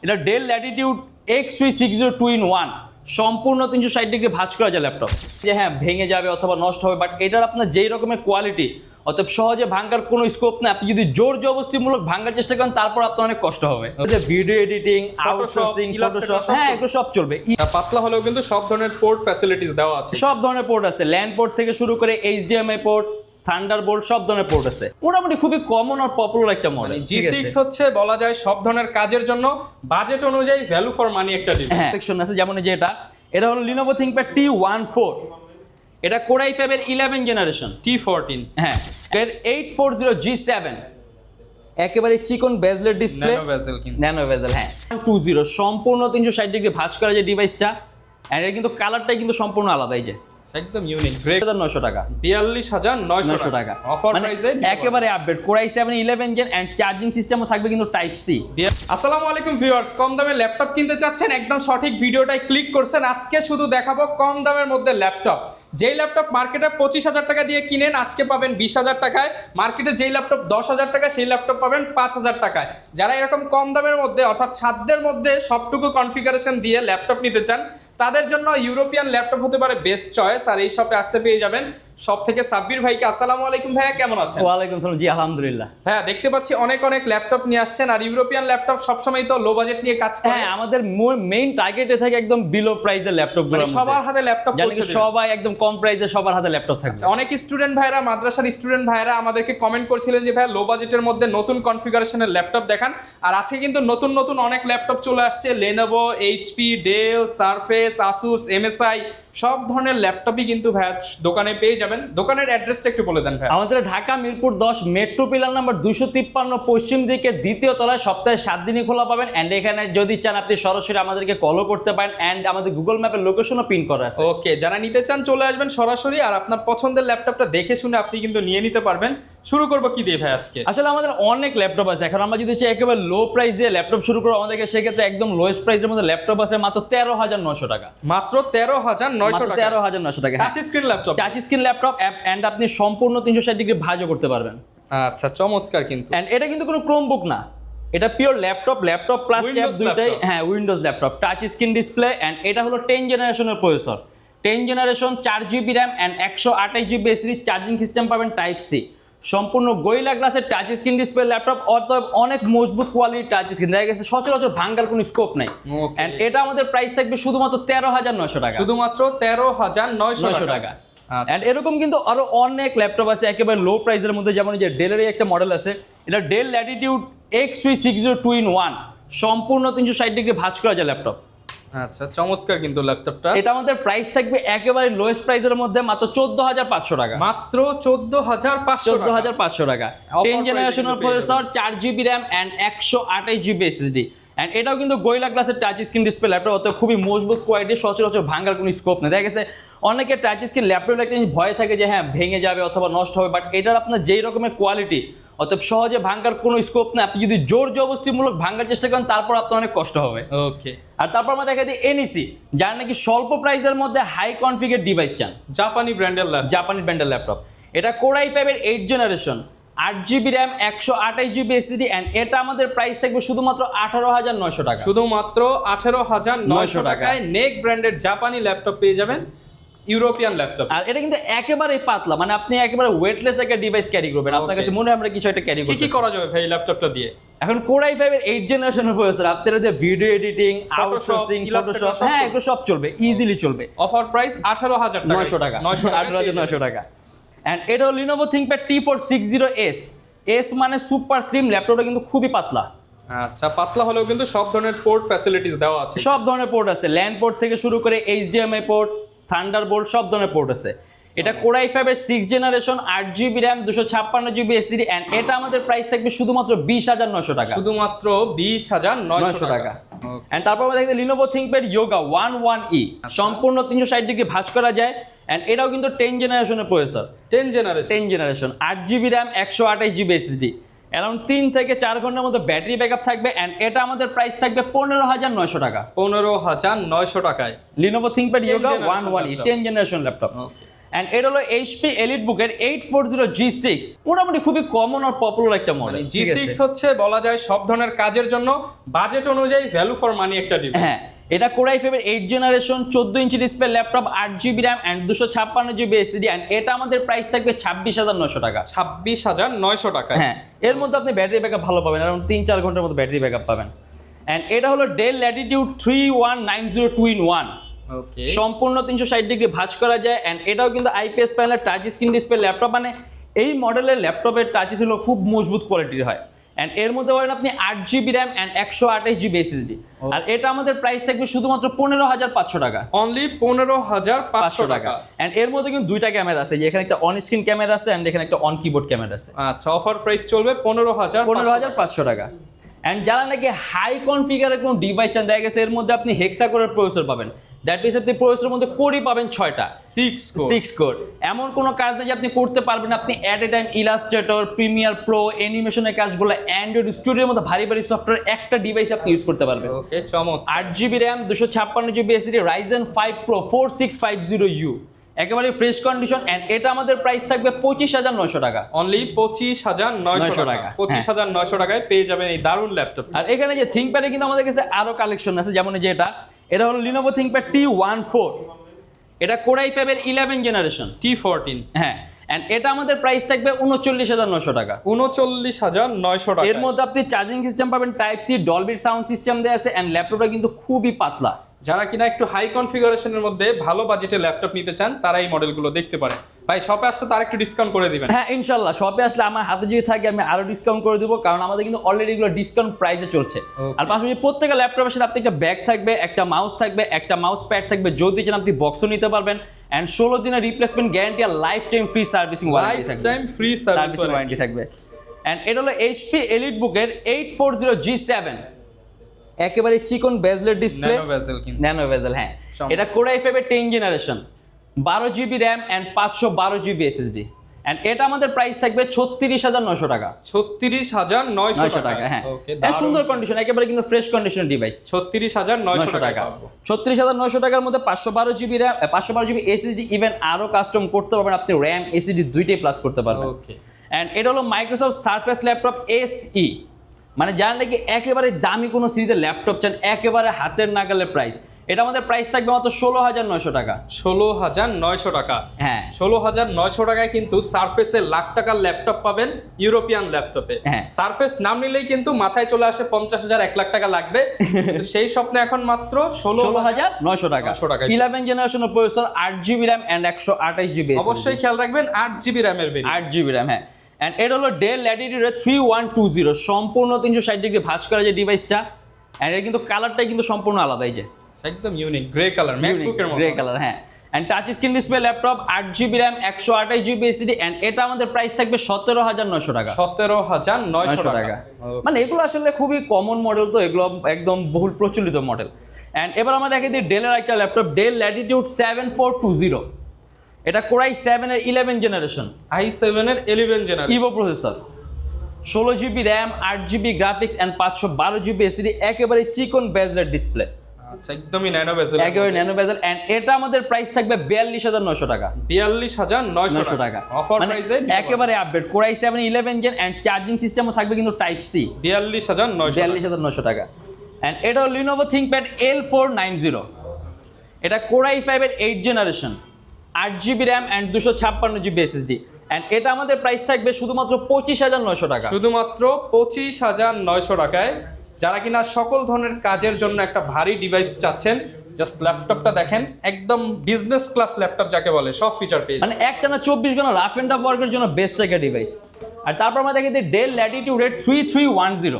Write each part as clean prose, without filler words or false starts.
এটা del Latitude X3602 in 1 সম্পূর্ণ 360 degree ভাঁজ করা যায় ল্যাপটপ। যে হ্যাঁ ভেঙে যাবে অথবা নষ্ট হবে, বাট এটার আপনার যেই রকমের কোয়ালিটি অতএব সহজে ভাঙার কোনো স্কোপ নেই। আপনি যদি জোর জবরদস্তিমূলক ভাঙার চেষ্টা করেন তারপর আপনার অনেক কষ্ট হবে। যে ভিডিও এডিটিং, আউটসোর্সিং, ফটোশপ, হ্যাঁ এগুলো সব চলবে। পাতলা হলেও কিন্তু সব ধরনের পোর্ট ফ্যাসিলিটিস দেওয়া আছে। সব ধরনের পোর্ট আছে, ল্যান্ড পোর্ট থেকে শুরু করে HDMI পোর্ট, থান্ডারবোল্ট, সব ধরনের পোর্ট আছে। মোটামুটি খুবই কমন আর পপুলার একটা মডেল। G6 হচ্ছে বলা যায় সব ধরনের কাজের জন্য বাজেট অনুযায়ী ভ্যালু ফর মানি একটা ডিভাইস। হ্যাঁ সেকশন আছে, যেমন যে এটা হলো Lenovo ThinkPad T14, এটা Core i5 এর 11 জেনারেশন T14, হ্যাঁ এর 840G7 একেবারে চিকন বেজলের ডিসপ্লে, ন্যানো বেজেল, হ্যাঁ 20 সম্পূর্ণ 360 ডিগ্রি ভাঁজ করা যে ডিভাইসটা। আর এর কিন্তু কালারটাই কিন্তু সম্পূর্ণ আলাদা, এই যে একদম ইউনিক। 900 টাকা, 42900 টাকা অফার প্রাইসে একেবারে update Core i7 11 gen and charging সিস্টেমও থাকবে কিন্তু টাইপ সি। আসসালামু আলাইকুম ভিউয়ার্স, কম দামে ল্যাপটপ কিনতে চাচ্ছেন, একদম সঠিক ভিডিওটাই ক্লিক করছেন। আজকে শুধু দেখাবো কম দামের মধ্যে ল্যাপটপ। যেই ল্যাপটপ মার্কেটে 25,000 টাকা দিয়ে কিনেন আজকে পাবেন 20,000 টাকায়। মার্কেটে যেই ল্যাপটপ 10,000 টাকা সেই ল্যাপটপ পাবেন 5,000 টাকায়। যারা এরকম কম দামের মধ্যে অর্থাৎ সাধ্যের মধ্যে সবটুকু কনফিগারেশন দিয়ে ল্যাপটপ নিতে চান তাদের জন্য ইউরোপিয়ান ল্যাপটপ হতে পারে বেস্ট চয়েস। আর এই শপে আসতে পেয়ে যাবেন সব থেকে সাব্বির ভাইকে। আসসালামু আলাইকুম ভাইয়া, কেমন আছেন? ওয়ালাইকুম আসসালাম, জি আলহামদুলিল্লাহ। হ্যাঁ দেখতে পাচ্ছি অনেক ল্যাপটপ নিয়ে আসছেন, আর ইউরোপিয়ান ল্যাপটপ সবসময় তো লো বাজেট নিয়ে কাজ করে। হ্যাঁ আমাদের মেইন টার্গেটে থাকে একদম বিলো প্রাইসের ল্যাপটপ গুলো, সবার হাতে ল্যাপটপ পৌঁছে দেবে। সবাই একদম কম প্রাইসে সবার হাতে ল্যাপটপ থাকবে। অনেক স্টুডেন্ট ভাইরা, মাদ্রাসার স্টুডেন্ট ভাইরা আমাদেরকে কমেন্ট করছিলেন যে ভাই লো বাজেটের মধ্যে নতুন কনফিগারেশনের ল্যাপটপ দেখান। আর আজকে কিন্তু নতুন অনেক ল্যাপটপ চলে আসছে। Lenovo, HP, Dell, Surface, Asus, MSI সব ধরনের ল্যাপটপই কিন্তু ভাই দোকানে পেয়ে যাবেন। দোকানের অ্যাড্রেসটা একটু বলে দেন ভাই। আমাদের Dhaka Mirpur 10 metro pillar number 253 পশ্চিম দিকে দ্বিতীয় তলায়, সপ্তাহে 7 দিনই খোলা পাবেন। এন্ড এখানে যদি চান আপনি সরাসরি আমাদেরকে কলও করতে পারেন, এন্ড আমাদের গুগল ম্যাপের লোকেশনও পিন করা আছে। ওকে, যারা নিতে চান চলে আসবেন সরাসরি, আর আপনার পছন্দের ল্যাপটপটা দেখে শুনে আপনি কিন্তু নিয়ে নিতে পারবেন। শুরু করবো কি দিয়ে ভাই আজকে? আসলে আমাদের অনেক ল্যাপটপ আছে। এখন আমরা যদি চাই একেবারে লো প্রাইস দিয়ে ল্যাপটপ শুরু করবো, আমাদেরকে সেক্ষেত্রে একদম লোয়েস্ট প্রাইসের মধ্যে ল্যাপটপ আছে মাত্র 13,900 টাকা। মাত্র 13,900 টাকা, 13,900 টাকা। Touch screen laptop, touch screen laptop and আপনি সম্পূর্ণ 360 ডিগ্রি ভাঁজও করতে পারবেন। আচ্ছা চমৎকার। কিন্তু এন্ড এটা কিন্তু কোনো ক্রোমবুক না, এটা পিওর ল্যাপটপ প্লাস ট্যাব দুইটাই। হ্যাঁ windows laptop, touch screen display. And এটা হলো 10 জেনারেশনের processor, 10 generation, 4GB RAM and 128GB series charging system পাবেন টাইপ সি। সম্পূর্ণ গরিলা গ্লাসের টাচ স্ক্রিন ডিসপ্লে ল্যাপটপ, অর্থাৎ অনেক মজবুত কোয়ালিটির টাচ স্ক্রিন, দেখা গেছে সচরাচর ভাঙার কোনো স্কোপ নাই। এন্ড এটা আমাদের প্রাইস থাকবে শুধুমাত্র 13,900 টাকা, শুধুমাত্র 13,900 টাকা। এন্ড এরকম কিন্তু আরো অনেক ল্যাপটপ আছে একেবারে লো প্রাইসের মধ্যে, যেমন যে ডেলের একটা মডেল আছে, এটা ডেল ল্যাটিটিউড X3602 in 1 সম্পূর্ণ 360 ডিগ্রি ভাঁজ করা যায় ল্যাপটপ। আচ্ছা চমৎকার কিন্তু ল্যাপটপটা। এটা আমাদের প্রাইস থাকবে একেবারে লোয়েস্ট প্রাইসের মধ্যে মাত্র 14,500 টাকা, মাত্র 14,500 টাকা। 10 জেনারেশনের processor, 4GB RAM and 128GB SSD। And এটাও কিন্তু গরিলা গ্লাসের টাচ স্ক্রিন ডিসপ্লে ল্যাপটপ, অত খুবই মজবুত কোয়ালিটি, সচরাচর ভাঙার কোনো স্কোপ নেই। দেখা গেছে অনেকে টাচ স্ক্রিন ল্যাপটপ একটা ভয় থাকে যে হ্যাঁ ভেঙে যাবে অথবা নষ্ট হবে, বাট এটার আপনার যেই রকমের কোয়ালিটি অতএব সহজে ভাঙার কোনো স্কোপ নেই। আপনি যদি জোর জবরদস্তিমূলক ভাঙার চেষ্টা করেন তারপর আপনার অনেক কষ্ট হবে। ওকে, আর তারপর আমরা দেখা দিই NEC, যারা নাকি স্বল্প প্রাইসের মধ্যে হাই কনফিগার ডিভাইস চান, জাপানি ব্র্যান্ডের ল্যাপটপ। এটা Core i5 এর 8 generation, 8GB RAM, 128GB SSD। And এটা আমাদের প্রাইস থাকবে শুধুমাত্র 18,900 টাকা, শুধুমাত্র 18,900 টাকায় নেক ব্র্যান্ডের জাপানি ল্যাপটপ পেয়ে যাবেন, ইউরোপিয়ান ল্যাপটপ। আর এটা কিন্তু একেবারে পাতলা, মানে আপনি একেবারে ওয়েটলেস একটা ডিভাইস ক্যারি করবেন। আপনার কাছে মনে হয় আমরা কিছু একটা ক্যারি করছি। কি করা যাবে ভাই এই ল্যাপটপটা দিয়ে? এখন Core i5 এর 8 জেনারেশনের প্রসেসর, আপনারা যে ভিডিও এডিটিং, আউটসোর্সিং, ফটোশপ, হ্যাঁ এগুলো সব চলবে, ইজিলি চলবে। অফার প্রাইস 18,900 টাকা, 18,900 টাকা। এন্ড এটা হলো Lenovo ThinkPad T460S, এস মানে সুপার স্লিম। ল্যাপটপটা কিন্তু খুবই পাতলা। আচ্ছা পাতলা হলেও কিন্তু সব ধরনের পোর্ট ফ্যাসিলিটিস দেওয়া আছে। সব ধরনের পোর্ট আছে, ল্যান্ড পোর্ট থেকে শুরু করে HDMI পোর্ট, থান্ডারবোল্ট, সব ধরনের পোর্ট আছে। এটা Core i5 এর 6 generation, 8GB RAM, 256GB SSD। And এটা আমাদের প্রাইস থাকবে শুধুমাত্র 20,900 টাকা, শুধুমাত্র 20,900 টাকা। এন্ড তারপর আমরা দেখি Lenovo ThinkPad Yoga 11E, সম্পূর্ণ 360 ডিগ্রি ভাঁজ করা যায়। এন্ড এটাও কিন্তু 10 জেনারেশনের processor, 10 generation, 8GB RAM, 128GB SSD। Around 3 থেকে 4 ঘন্টার মতো ব্যাটারি ব্যাকআপ থাকবে। এন্ড এটা আমাদের প্রাইস থাকবে 15,900 টাকা, 15,900 টাকায় Lenovo ThinkPad Yoga 11E 10 generation laptop. And এটা হলো এইচপি এলিটবুকের 840G6, মোটামুটি খুবই কমন আর পপুলার একটা মডেল। G6 হচ্ছে বলা যায় সব ধরনের কাজের জন্য বাজেট অনুযায়ী ভ্যালু ফর মানি একটা ডিভাইস। হ্যাঁ, এটা Core i5 এর 8 generation 14 inch display laptop, 8GB RAM and 256GB SSD, and এটা আমাদের প্রাইস থাকবে 26,900 টাকা। 26,900 টাকা। হ্যাঁ, এর মধ্যে আপনি ব্যাটারি ব্যাকআপ ভালো পাবেন, আরাউন্ড 3-4 ঘন্টার মতো ব্যাটারি ব্যাকআপ পাবেন। অ্যান্ড এটা হলো ডেল ল্যাটিটিউড 3190 2-in-1, ওকে, সম্পূর্ণ 360 ডিগ্রি ভাঁজ করা যায়। অ্যান্ড এটাও কিন্তু আইপিএস প্যানেলের টাচ স্ক্রিন ডিসপ্লে ল্যাপটপ, মানে এই মডেলের ল্যাপটপের টাচ ছিল খুব মজবুত কোয়ালিটির হয়। অ্যান্ড এর মধ্যে পাবেন আপনি 8GB RAM and 128GB SSD, আর এটা আমাদের প্রাইস থাকবে শুধুমাত্র 15,500 টাকা। অনলি 15,500 টাকা। অ্যান্ড এর মধ্যে কিন্তু দুইটা ক্যামেরা আছে, যে এখানে একটা অন স্ক্রিন ক্যামেরা আছে অ্যান্ড এখানে একটা অন কিবোর্ড ক্যামেরা আছে। আচ্ছা, অফার প্রাইস চলবে 15,500 টাকা। অ্যান্ড যারা নাকি হাই কনফিগারের কোনো ডিভাইস চান, দেখা গেছে এর মধ্যে আপনি হেক্সা কোরের প্রসেসর পাবেন, দ্যাট মিনস আপনি প্রসেসরের মধ্যে কোরই পাবেন 6টা, 6 কোর। এমন কোনো কাজ নেই যে আপনি করতে পারবেন, আপনি at a time Illustrator, Premiere Pro, অ্যানিমেশনের কাজগুলো, অ্যান্ড্রয়েড স্টুডিওর মতো ভারী ভারী সফটওয়্যার একটা ডিভাইস আপনি ইউজ করতে পারবেন। ওকে, চমৎকার। 8GB RAM 256GB SSD, Ryzen 5 Pro 4650U, একেবারে ফ্রেশ কন্ডিশন। অ্যান্ড এটা আমাদের প্রাইস থাকবে 25,900 টাকা। অনলি 25,900 টাকা। 25,900 টাকায় পেয়ে যাবেন এই দারুণ ল্যাপটপ। আর এখানে যে থিংকপ্যাডে কিন্তু আমাদের কাছে আরো কালেকশন আছে, যেমন এই যে এটা হলো Lenovo ThinkPad T14, এটা Core i5 এর 11 জেনারেশন T14। হ্যাঁ, এন্ড এটা আমাদের প্রাইস থাকবে 39,900 টাকা। 39,900 টাকা। এর মধ্যে আপনি চার্জিং সিস্টেম পাবেন type C, Dolby sound system দেয়া আছে, এন্ড ল্যাপটপটা কিন্তু খুবই পাতলা। যারা কিনা একটু হাই কনফিগারেশনের মধ্যে ভালো বাজেটে ল্যাপটপ নিতে চান তারা এই মডেলগুলো দেখতে পারেন। ভাই, শপে আসলে তার একটু ডিসকাউন্ট করে দিবেন? হ্যাঁ, ইনশাআল্লাহ শপে আসলে আমার হাতে যদি থাকে আমি আরো ডিসকাউন্ট করে দেবো, কারণ আমাদের কিন্তু অলরেডি এগুলো ডিসকাউন্ট প্রাইসে চলছে। আর পাশাপাশি প্রত্যেকটা ল্যাপটপের সাথে আপনি একটা ব্যাগ থাকবে, একটা মাউস থাকবে, একটা মাউস প্যাড থাকবে, যদি চান আপনি বক্সও নিতে পারবেন। এন্ড 16 দিনের রিপ্লেসমেন্ট গ্যারান্টি আর life time free servicing warranty থাকবে। Life time free servicing warranty থাকবে। এন্ড এটা হলো এইচপি এলিটবুকের 840G7, একেবারে চিকন বেজলের ডিসপ্লে, ন্যানো বেজেল। হ্যাঁ, এটা Core i5 এর 10 generation, 12GB RAM and 512GB SSD, and এটা আমাদের প্রাইস থাকবে 36,900 টাকা। 36,900 টাকা। হ্যাঁ, সুন্দর কন্ডিশন, একেবারে কিন্তু ফ্রেশ কন্ডিশনের ডিভাইস। 36,900 টাকা। 36,900 টাকার মধ্যে 512GB RAM, 512GB SSD, even আরো কাস্টম করতে পারবেন আপনি, RAM SSD দুইটাই প্লাস করতে পারবেন। ওকে, এন্ড এটা হলো মাইক্রোসফট সারফেস ল্যাপটপ SE, মানে যারা নাকি একেবারে দামি কোনো সিরিজের ল্যাপটপ চান, একেবারে হাতের নাগালের প্রাইস, এটা আমাদের প্রাইস থাকবে মাত্র 16,900 টাকা। 16,900 টাকা। হ্যাঁ, 16,900 টাকায় কিন্তু সারফেসের লাখ টাকার ল্যাপটপ পাবেন ইউরোপিয়ান ল্যাপটপে। হ্যাঁ, সারফেস নাম নিলেই কিন্তু মাথায় চলে আসে 50,000 1 লাখ টাকা লাগবে, সেই স্বপ্নে এখন মাত্র 16,900 টাকা। 11 জেনারেশনের processor, 8GB RAM and 128GB। অবশ্যই খেয়াল রাখবেন 8GB RAM এর ভেরিয়েন্ট। 8GB RAM, হ্যাঁ। এন্ড এটা হলো ডেল ল্যাটিটিউড 3120, সম্পূর্ণ 360 ডিগ্রি ভাঁজ করা যে ডিভাইসটা। এন্ড এর কিন্তু কালারটাই কিন্তু সম্পূর্ণ আলাদা, এই যে একদম ইউনিক গ্রে কালার, ম্যাকবুকের মতো গ্রে কালার। হ্যাঁ, and touch screen display laptop, 8GB RAM 128GB SSD, and এটা আমাদের প্রাইস থাকবে 17,900 টাকা। 17,900 টাকা। মানে এগুলো আসলে খুবই কমন মডেল, তো এগুলো একদম বহুল প্রচলিত মডেল। এন্ড এবার আমরা দেখে দিই ডেলের একটা ল্যাপটপ, ডেল ল্যাটিটিউড 7420, এটা Core i7 এর 11 জেনারেশন, i7 এর 11 generation, Evo processor, 16GB RAM, 8GB graphics and 512GB SSD, একেবারে চিকন বেজলের ডিসপ্লে। আচ্ছা, একদমই ন্যানো বেজেল, একেবারে ন্যানো বেজেল। এন্ড এটা আমাদের প্রাইস থাকবে 42,900 টাকা। 42,900 টাকা অফার প্রাইসে, একেবারে update Core i7 11 gen, and charging সিস্টেমও থাকবে কিন্তু টাইপ সি। 42,900 টাকা। এন্ড এটা হলো Lenovo ThinkPad L490, এটা Core i5 এর 8 generation, 8GB RAM and 256GB SSD, and এটা আমাদের প্রাইস থাকবে শুধুমাত্র 25,900 টাকা। শুধুমাত্র 25,900 টাকায়। যারা কিনা সকল ধরনের কাজের জন্য একটা ভারী ডিভাইস চাচ্ছেন, জাস্ট ল্যাপটপটা দেখেন, একদম বিজনেস ক্লাস ল্যাপটপ যাকে বলে, সব ফিচার পেয়ে মানে একটানা 24 ঘন্টা রাফ এন্ড টাফ ওয়ার্কের জন্য বেস্ট একটা ডিভাইস। আর তারপর আমরা দেখি ডেল ল্যাটিটিউড 3310,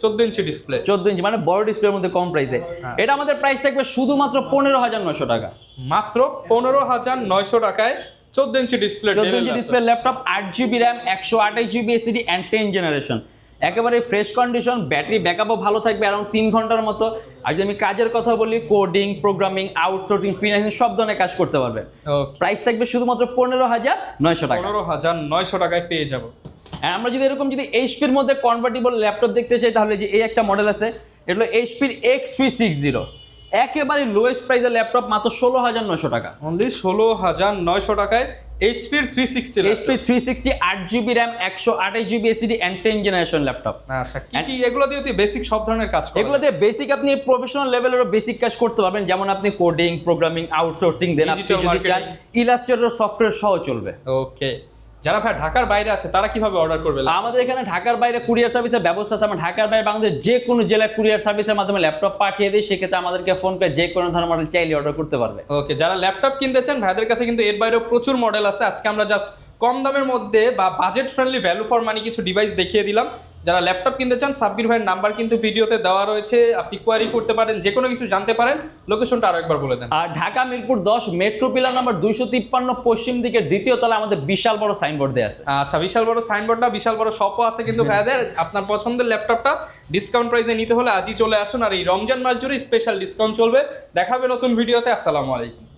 14 ইঞ্চি ডিসপ্লে, 14 ইঞ্চি, মানে বড় ডিসপ্লের মধ্যে কম প্রাইসে। এটা আমাদের প্রাইস থাকবে শুধুমাত্র 15,900 টাকা। মাত্র 15,900 টাকায় 14 inch display, 14 inch display laptop, 8GB RAM 128GB SSD and 10 generation, একেবারে ফ্রেশ কন্ডিশন, ব্যাটারি ব্যাকআপও ভালো থাকবে অ্যারাউন্ড 3 ঘন্টার মতো। আর যদি আমি কাজের কথা বলি, কোডিং, প্রোগ্রামিং, আউটসোর্সিং, ফ্রিল্যান্সিং সব ধরনের কাজ করতে পারবে। প্রাইস থাকবে শুধুমাত্র 15,900 টাকা। 15,900 টাকায় পেয়ে যাব। আর আমরা যদি এরকম যদি এইচপির মধ্যে কনভার্টেবল ল্যাপটপ দেখতে চাই, তাহলে যে এই একটা মডেল আছে, এটা হলো এইচপির X360, একেবারে লোয়েস্ট প্রাইসের ল্যাপটপ মাত্র 16,900 টাকা। অনলি 16,900 টাকায় এইচপির 360 HP 360 8GB RAM 128GB SSD and 10 generation laptop. আচ্ছা, কি এগুলো দিয়ে বেসিক সব ধরনের কাজ করে? এগুলো দিয়ে বেসিক আপনি প্রফেশনাল লেভেলেরও বেসিক কাজ করতে পারবেন, যেমন আপনি কোডিং, প্রোগ্রামিং, আউটসোর্সিং, দেন আপনি Digital যদি চান marketing। ইলাস্ট্রেটর সফটওয়্যার সহ চলবে। ওকে, যারা ভাই ঢাকার বাইরে আছে তারা কিভাবে অর্ডার করবে? আমাদের এখানে ঢাকার বাইরে কুরিয়ার সার্ভিসের ব্যবস্থা আছে। আমরা ঢাকার বাইরে বাংলাদেশের যে কোনো জেলায় কুরিয়ার সার্ভিসের মাধ্যমে ল্যাপটপ পাঠিয়ে দিই, সেক্ষেত্রে আমাদেরকে ফোন করে যে কোনো ধরনের মডেল চাইলে অর্ডার করতে পারবে। ওকে, যারা ল্যাপটপ কিনতে চান ভাইদের কাছে কিন্তু এর বাইরেও প্রচুর মডেল আছে। আজকে আমরা জাস্ট কম দামের মধ্যে বা budget friendly value for money কিছু ডিভাইস দেখিয়ে দিলাম। যারা ল্যাপটপ কিনতে চান, সাব্বির ভাইয়ের নাম্বার কিন্তু ভিডিওতে দেওয়া রয়েছে, আপনি কোয়ারি করতে পারেন, যে কোনো কিছু জানতে পারেন। লোকেশনটা আরো একবার বলে দেন। আর Dhaka Mirpur 10 metro pillar number 253 পশ্চিম দিকের দ্বিতীয় তলায় আমাদের বিশাল বড় সাইনবোর্ড দেওয়া আছে। আচ্ছা, বিশাল বড় সাইনবোর্ড না, বিশাল বড় শপও আছে কিন্তু ভাইদের। আপনার পছন্দের ল্যাপটপটা ডিসকাউন্ট প্রাইসে নিতে হলে আজই চলে আসুন। আর এই রমজান মাস জুড়ে স্পেশাল ডিসকাউন্ট চলবে। দেখা হবে নতুন ভিডিওতে। আসসালামু আলাইকুম।